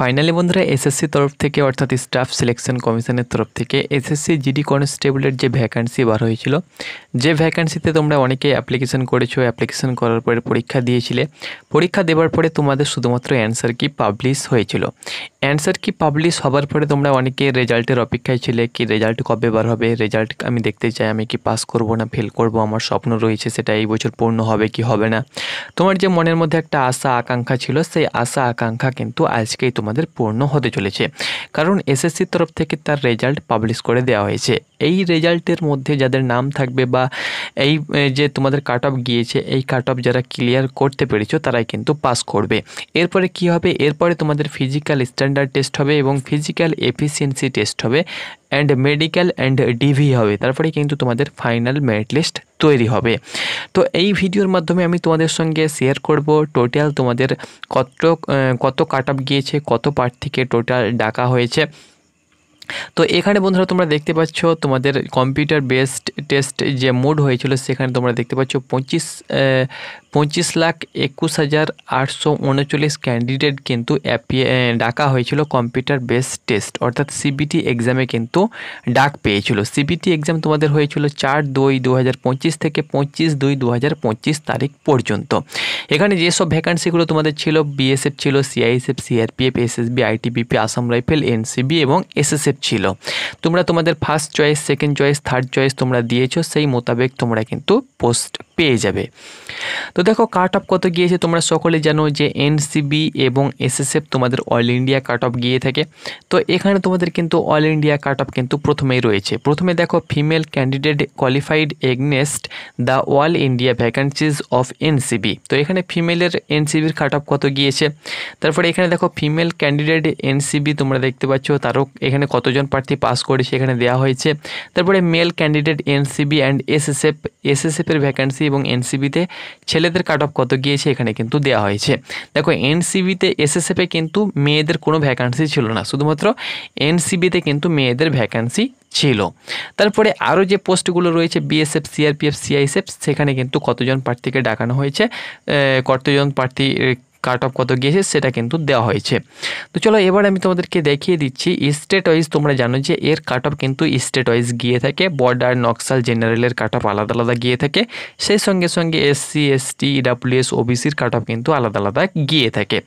Finally বন্ধুরা SSC তরফ থেকে অর্থাৎ স্টাফ সিলেকশন কমিশনের তরফ থেকে এসএসসি জিডি কনস্টেবলের যে ভ্যাকান্সি বার হয়েছিল, যে ভ্যাকান্সিতে তোমরা অনেকে অ্যাপ্লিকেশন করেছো, অ্যাপ্লিকেশন করার পরে পরীক্ষা দিয়েছিলে, পরীক্ষা দেওয়ার পরে তোমাদের শুধুমাত্র অ্যান্সার কি পাবলিশ হয়েছিল। অ্যান্সার কি পাবলিশ হবার পরে তোমরা অনেকে রেজাল্টের অপেক্ষায় ছিলে, কি রেজাল্ট কবে বার হবে, রেজাল্ট আমি দেখতে চাই, আমি কি পাস করব না ফেল করব, আমার স্বপ্ন রয়েছে সেটা এই বছর পূর্ণ হবে কি হবে না। তোমার যে মনের মধ্যে একটা আশা আকাঙ্ক্ষা ছিল, সেই আশা আকাঙ্ক্ষা কিন্তু আজকেই তোমাদের পূর্ণ হতে চলেছে, কারণ এসএসসির তরফ থেকে তার রেজাল্ট পাবলিশ করে দেওয়া হয়েছে। এই রেজাল্টের মধ্যে যাদের নাম থাকবে বা এই যে তোমাদের কাট অফ গিয়েছে, এই কাট অফ যারা ক্লিয়ার করতে পেরেছো তারাই কিন্তু পাস করবে। এরপরে কি হবে, এরপরে তোমাদের ফিজিক্যাল স্ট্যান্ডার্ড টেস্ট হবে এবং ফিজিক্যাল এফিসিয়েন্সি টেস্ট হবে অ্যান্ড মেডিকেল অ্যান্ড ডিভি হবে। তারপরে কিন্তু তোমাদের ফাইনাল মেরিট লিস্ট তৈরি হবে। তো এই ভিডিওর মাধ্যমে আমি তোমাদের সঙ্গে শেয়ার করব টোটাল তোমাদের কত কাট অফ গিয়েছে, কত প্রার্থীকে টোটাল ডাকা হয়েছে। তো এখানে বন্ধুরা তোমরা দেখতে পাচ্ছ তোমাদের কম্পিউটার বেসড টেস্ট যে মোড হয়েছিল, সেখানে তোমরা দেখতে পাচ্ছ 25,21,839 ক্যান্ডিডেট কিন্তু ডাকা হয়েছিল কম্পিউটার বেসড টেস্ট অর্থাৎ সিবিটি এক্সামে কিন্তু ডাক পেয়েছিল। সিবিটি এক্সাম তোমাদের হয়েছিল 4/2/2025 থেকে 25/2/2025 তারিখ পর্যন্ত। এখানে যেসব ভ্যাকান্সিগুলো তোমাদের ছিল, বিএসএফ ছিল, CISF, CRPF, SSB, ITBP, Assam rifle, NCB এবং এসএসএফ ছিল। তোমরা তোমাদের first choice, second choice, third choice তোমরা দিয়েছো, সেই মোতাবেক তোমরা কিন্তু পোস্ট পেয়ে যাবে। তো দেখো কাট অফ কত গিয়েছে, তোমরা সকলে জানো যে এনসিবি এবং এসএসএফ তোমাদের অল ইন্ডিয়া কাট অফ গিয়ে থাকে। তো এখানে তোমাদের কিন্তু অল ইন্ডিয়া কাট অফ কিন্তু প্রথমেই রয়েছে। প্রথমে দেখো female candidate qualified against the all India vacancies of NCB. তো এখানে ফিমেলের এনসিবির কাট অফ কত গিয়েছে। তারপরে এখানে দেখো ফিমেল ক্যান্ডিডেট এনসিবি তোমরা দেখতে পাচ্ছ, তারও এখানে কতজন প্রার্থী পাস করেছে এখানে দেওয়া হয়েছে। তারপরে মেল ক্যান্ডিডেট এনসিবি অ্যান্ড এসএসএফের ভ্যাকান্সি এবং এনসিবিতে ছেলেদের কাট অফ কত গিয়েছে এখানে কিন্তু দেওয়া হয়েছে। দেখো এনসিবিতে এসএসএফে কিন্তু মেয়েদের কোনো ভ্যাকান্সি ছিল না, শুধুমাত্র এনসিবিতে কিন্তু মেয়েদের ভ্যাকান্সি ছিল। তারপরে আরও যে পোস্টগুলো রয়েছে বিএসএফ, সিআরপিএফ, সিআইএসএফ, সেখানে কিন্তু কতজন প্রার্থীকে ডাকানো হয়েছে, কতজন প্রার্থী কাট অফ কত গিয়েছে সেটা কিন্তু দেওয়া হয়েছে। তো চলো এবার আমি তোমাদেরকে দেখিয়ে দিচ্ছি স্টেট ওয়াইজ। তোমরা জানো যে এর কাট অফ কিন্তু স্টেট ওয়াইজ গিয়ে থাকে, বর্ডার, নকশাল, জেনারেলের কাট অফ আলাদা আলাদা গিয়ে থাকে, সেই সঙ্গে সঙ্গে এসসি, এসটি, ইডাব্লিউএস, ওবিসির কাট অফ কিন্তু আলাদা আলাদা গিয়ে থাকে।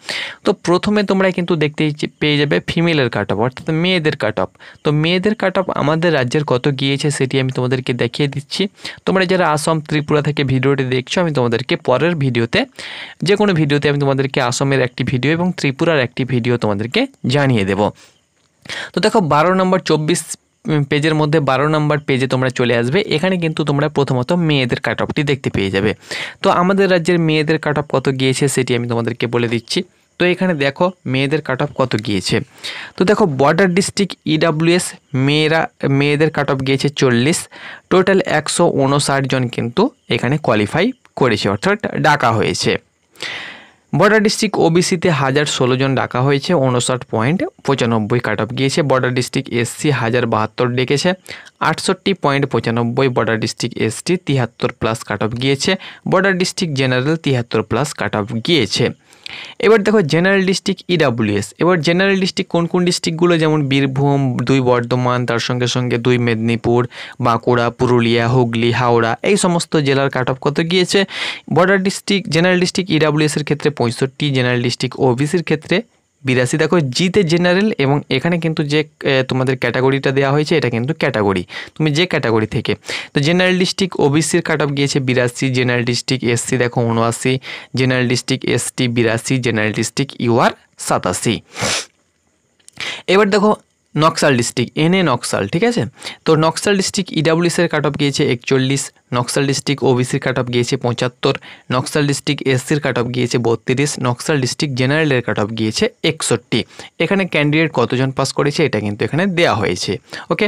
তো প্রথমে তোমরা কিন্তু দেখতে পেয়ে যাবে ফিমেলের কাট অফ অর্থাৎ মেয়েদের কাট অফ। তো মেয়েদের কাট অফ আমাদের রাজ্যের কত গিয়েছে সেটি আমি তোমাদেরকে দেখিয়ে দিচ্ছি। তোমরা যারা আসাম, ত্রিপুরা থেকে ভিডিওটি দেখছো, আমি তোমাদেরকে পরের ভিডিওতে, যে কোনো ভিডিওতে আমি তোমাদেরকে আসামের একটি ভিডিও এবং ত্রিপুরার একটি ভিডিও তোমাদেরকে জানিয়ে দেব। তো দেখো 12 নম্বর 24 পেজের মধ্যে 12 নম্বর পেজে তোমরা চলে আসবে। এখানে কিন্তু তোমরা প্রথমত মেয়েদের কাট অফটি দেখতে পেয়ে যাবে। তো আমাদের রাজ্যের মেয়েদের কাট অফ কত গিয়েছে সেটি আমি তোমাদেরকে বলে দিচ্ছি। তো এখানে দেখো মেয়েদের কাট অফ কত গিয়েছে। তো দেখো বর্ডার ডিস্ট্রিক্ট ইডাব্লিউএস মেয়েদের কাট অফ গিয়েছে 40। টোটাল 159 জন কিন্তু এখানে কোয়ালিফাই করেছে অর্থাৎ ডাকা হয়েছে। বর্ডার ডিস্ট্রিক্ট ওবিসিতে 1016 জন ডাকা হয়েছে, 59.95 কাট অফ গিয়েছে। বর্ডার ডিস্ট্রিক্ট এসসি 1072 ডেকেছে, 68.95। Border district ST 73+ cut off গিয়েছে। Border district general 73+ cut off গিয়েছে। এবার দেখো জেনারেল ডিস্ট্রিক্ট ইডাব্লিউএস। এবার জেনারেল ডিস্ট্রিক্ট কোন কোন ডিস্ট্রিক্টগুলো, যেমন বীরভূম, 2 বর্ধমান, তার সঙ্গে সঙ্গে 2 মেদিনীপুর, বাঁকুড়া, পুরুলিয়া, হুগলি, হাওড়া, এই সমস্ত জেলার কাট অফ কত গিয়েছে। Border district general district EWS এর ক্ষেত্রে 65, জেনারেল ডিস্ট্রিক্ট ওবিসির ক্ষেত্রে 82। দেখো জিতে জেনারেল, এবং এখানে কিন্তু যে তোমাদের ক্যাটাগরিটা দেওয়া হয়েছে এটা কিন্তু ক্যাটাগরি, তুমি যে ক্যাটাগরি থেকে। তো জেনারেল ডিস্ট্রিক্ট ওবিসির কাট অফ গিয়েছে 82, জেনারেল ডিস্ট্রিক্ট এসসি দেখো 79, general district ST 82, general district UR 87। এবার দেখো নকশাল ডিস্ট্রিক্ট নকশাল, ঠিক আছে। তো নকশাল ডিস্ট্রিক্ট ইডাব্লিউএস এর কাট অফ গিয়েছে 41, নকশাল ডিস্ট্রিক্ট ওবিসির কাট অফ গিয়েছে 75, নকশাল ডিস্ট্রিক্ট এসসির কাট অফ গিয়েছে 32, নকশাল ডিস্ট্রিক্ট জেনারেলের কাট অফ গিয়েছে 61। এখানে ক্যান্ডিডেট কতজন পাস করেছে এটা কিন্তু এখানে দেওয়া হয়েছে। ওকে,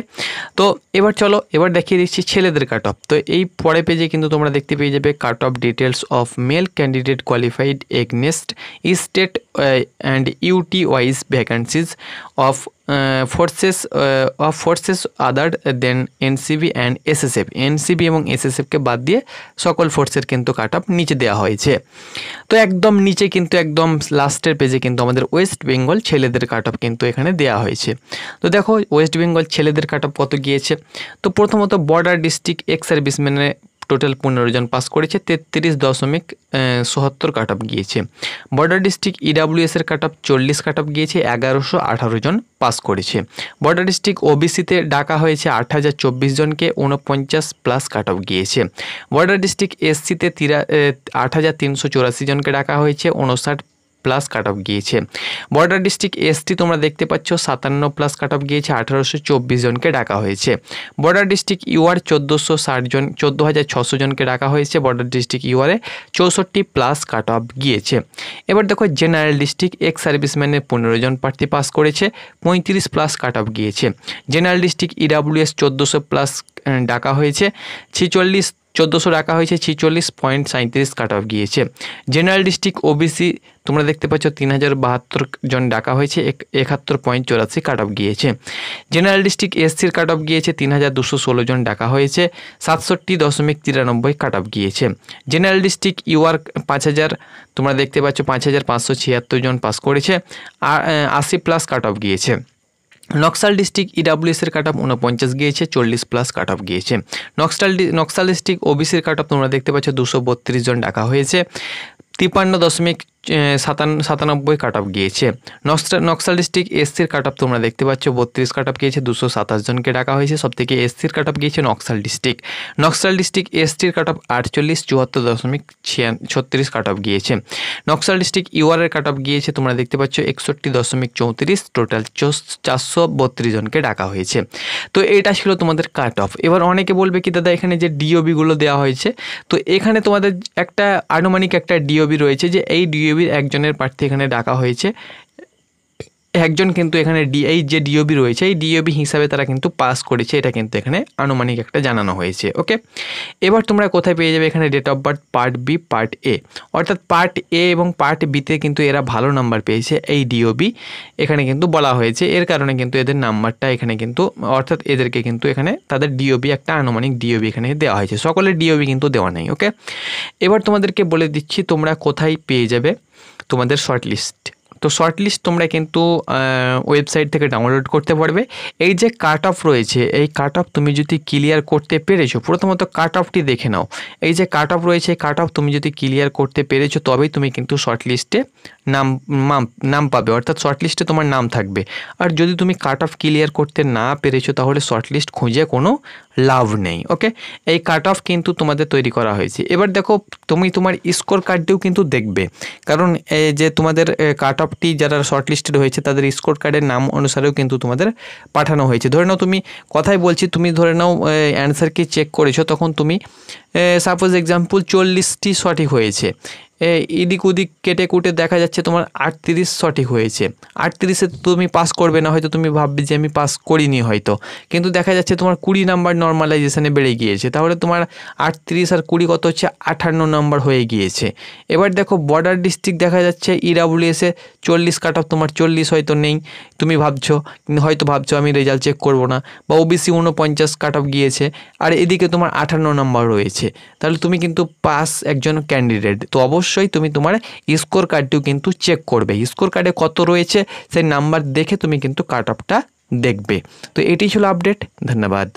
তো এবার চলো এবার দেখিয়ে দিচ্ছি ছেলেদের কাট অফ। তো এই পরে পেজে কিন্তু তোমরা দেখতে পেয়ে যাবে cut off details of male candidate qualified against state and UT wise vacancies of forces other than NCB and SSF, NCB এবং এসএসএফকে বাদ দিয়ে সকল ফোর্সের কিন্তু কাট অফ নিচে দেওয়া হয়েছে। তো একদম নিচে কিন্তু একদম লাস্টের পেজে কিন্তু আমাদের ওয়েস্ট বেঙ্গল ছেলেদের কাট অফ কিন্তু এখানে দেওয়া হয়েছে। তো দেখো ওয়েস্ট বেঙ্গল ছেলেদের কাট অফ কত গিয়েছে। তো প্রথমত বর্ডার ডিস্ট্রিক্ট এক্স সার্ভিসম্যানে টোটাল 15 জন পাস করেছে, 33.74 কাট অফ গিয়েছে। বর্ডার ডিস্ট্রিক্ট ইডাব্লিউএসের কাট অফ 40 কাট অফ গিয়েছে, 1118 জন পাস করেছে। বর্ডার ডিস্ট্রিক্ট ওবিসিতে ডাকা হয়েছে 8024 জনকে, 49 প্লাস কাট অফ গিয়েছে। বর্ডার ডিস্ট্রিক্ট এসসিতে 8384 জনকে ডাকা হয়েছে, 59 প্লাস কাট অফ গিয়েছে। বর্ডার ডিস্ট্রিক্ট এসটি তোমরা দেখতে পাচ্ছ 57 প্লাস কাট অফ গিয়েছে, 1824 জনকে ডাকা হয়েছে। বর্ডার ডিস্ট্রিক্ট ইউআর 1460 জন, 14600 জনকে ডাকা হয়েছে। বর্ডার ডিস্ট্রিক্ট ইউআরে 64 প্লাস কাট অফ গিয়েছে। এবার দেখো জেনারেল ডিস্ট্রিক্ট এক্স সার্ভিসম্যানের 15 জন প্রার্থী পাস করেছে, 35 প্লাস কাট অফ গিয়েছে। জেনারেল ডিস্ট্রিক্ট ইডাব্লিউএস 1400 প্লাস ডাকা হয়েছে, 1400 ডাকা হয়েছে, 46.37 কাট অফ গিয়েছে। জেনারেল ডিস্ট্রিক্ট ওবিসি তোমরা দেখতে পাচ্ছ 3072 জন ডাকা হয়েছে, 71.84 কাট অফ গিয়েছে। জেনারেল ডিস্ট্রিক্ট এসসির কাট অফ গিয়েছে 3216 জন ডাকা হয়েছে, 67.93 কাট অফ গিয়েছে। জেনারেল ডিস্ট্রিক্ট ইউআর 5000 তোমরা দেখতে পাচ্ছ 5576 জন পাস করেছে, আর 80 প্লাস কাট অফ গিয়েছে। নকশাল ডিস্ট্রিক্ট ইডাব্লিউএসের কাট অফ 49 গিয়েছে, 40 প্লাস কাট অফ গিয়েছে। নকশাল ডিস্ট্রিক্ট ওবিসির কাট অফ তোমরা দেখতে পাচ্ছ 232 জন ডাকা হয়েছে, 53.97 কাট অফ গিয়েছে। নকশাল ডিস্ট্রিক্ট এসসির কাট অফ তোমরা দেখতে পাচ্ছ 32 কাট অফ গিয়েছে, 227 জনকে ডাকা হয়েছে। সব থেকে এসসির কাট অফ গিয়েছে নকশাল ডিস্ট্রিক্ট এসটির কাট অফ 48, 74.36 কাট অফ গিয়েছে। নকশাল ডিস্ট্রিক্ট ইউআরের কাট অফ গিয়েছে তোমরা দেখতে পাচ্ছ 61.34, টোটাল 432 জনকে ডাকা হয়েছে। তো এটা ছিল তোমাদের কাট অফ। এবার অনেকে বলবে কি দাদা এখানে যে ডিওবিগুলো দেওয়া হয়েছে, তো এখানে তোমাদের একটা আনুমানিক একটা ডিওবি রয়েছে, যে এই ডিওবির একজনের প্রার্থী এখানে ডাকা হয়েছে, একজন কিন্তু এখানে এই যে ডিওবি রয়েছে এই ডিওবি হিসাবে তারা কিন্তু পাস করেছে, এটা কিন্তু এখানে আনুমানিক একটা জানানো হয়েছে। ওকে, এবার তোমরা কোথায় পেয়ে যাবে এখানে date of birth part B part A, অর্থাৎ পার্ট এ এবং পার্ট বিতে কিন্তু এরা ভালো নাম্বার পেয়েছে এই ডিওবি এখানে কিন্তু বলা হয়েছে, এর কারণে কিন্তু এদের নাম্বারটা এখানে কিন্তু অর্থাৎ এদেরকে কিন্তু এখানে তাদের ডিওবি একটা আনুমানিক ডিওবি এখানে দেওয়া হয়েছে, সকলের ডিওবি কিন্তু দেওয়া নেই। ওকে, এবার তোমাদেরকে বলে দিচ্ছি তোমরা কোথায় পেয়ে যাবে তোমাদের শর্ট লিস্ট। তো শর্ট লিস্ট তোমরা কিন্তু ওয়েবসাইট থেকে ডাউনলোড করতে পারবে। এই যে কাট অফ রয়েছে এই কাট অফ তুমি যদি ক্লিয়ার করতে পেরেছো, প্রথমত কাট অফটি দেখে নাও। এই যে কাট অফ রয়েছে কাট অফ তুমি যদি ক্লিয়ার করতে পেরেছো তবেই তুমি কিন্তু শর্ট লিস্টে নাম পাবে, অর্থাৎ শর্ট লিস্টে তোমার নাম থাকবে। আর যদি তুমি কাট অফ ক্লিয়ার করতে না পেরেছো তাহলে শর্ট লিস্ট খুঁজে কোনো লাভ নেই। ওকে, এই কাট অফ কিন্তু তোমাদের তৈরি করা হয়েছে। এবার দেখো তুমি তোমার স্কোর কার্ডটিও কিন্তু দেখবে, কারণ এই যে তোমাদের কাট অফটি যারা শর্ট লিস্টেড হয়েছে তাদের স্কোর কার্ডের নাম অনুসারেও কিন্তু তোমাদের পাঠানো হয়েছে। ধরে নাও তুমি কথাই বলছি, তুমি ধরে নাও অ্যান্সার কি চেক করেছো, তখন তুমি সাপোজ এক্সাম্পল 40টি সঠিক হয়েছে, এদিক ওদিক কেটে কুটে দেখা যাচ্ছে তোমার 38 সঠিক হয়েছে। 38-এ তুমি পাস করবে না, হয়তো তুমি ভাববে যে আমি পাস করিনি হয়তো, কিন্তু দেখা যাচ্ছে তোমার 20 নাম্বার নর্মালাইজেশনে বেড়ে গিয়েছে, তাহলে তোমার 38 আর 20 কত হচ্ছে 58 নাম্বার হয়ে গিয়েছে। এবার দেখো বর্ডার ডিস্ট্রিক্ট দেখা যাচ্ছে ইডাব্লিউএসে 40 কাট অফ, তোমার 40 হয়তো নেই, তুমি হয়তো ভাবছো আমি রেজাল্ট চেক করব না, বা ওবিসি 49 কাট অফ গিয়েছে, আর এদিকে তোমার 58 নাম্বার রয়েছে, তাহলে তুমি কিন্তু পাস একজন ক্যান্ডিডেট। তো অবশ্যই তুমি তোমার স্কোর কার্ডটিও কিন্তু চেক করবে, স্কোর কার্ডে কত রয়েছে সেই নাম্বার দেখে তুমি কিন্তু কাট অফটা দেখবে। তো এটাই ছিল আপডেট, ধন্যবাদ।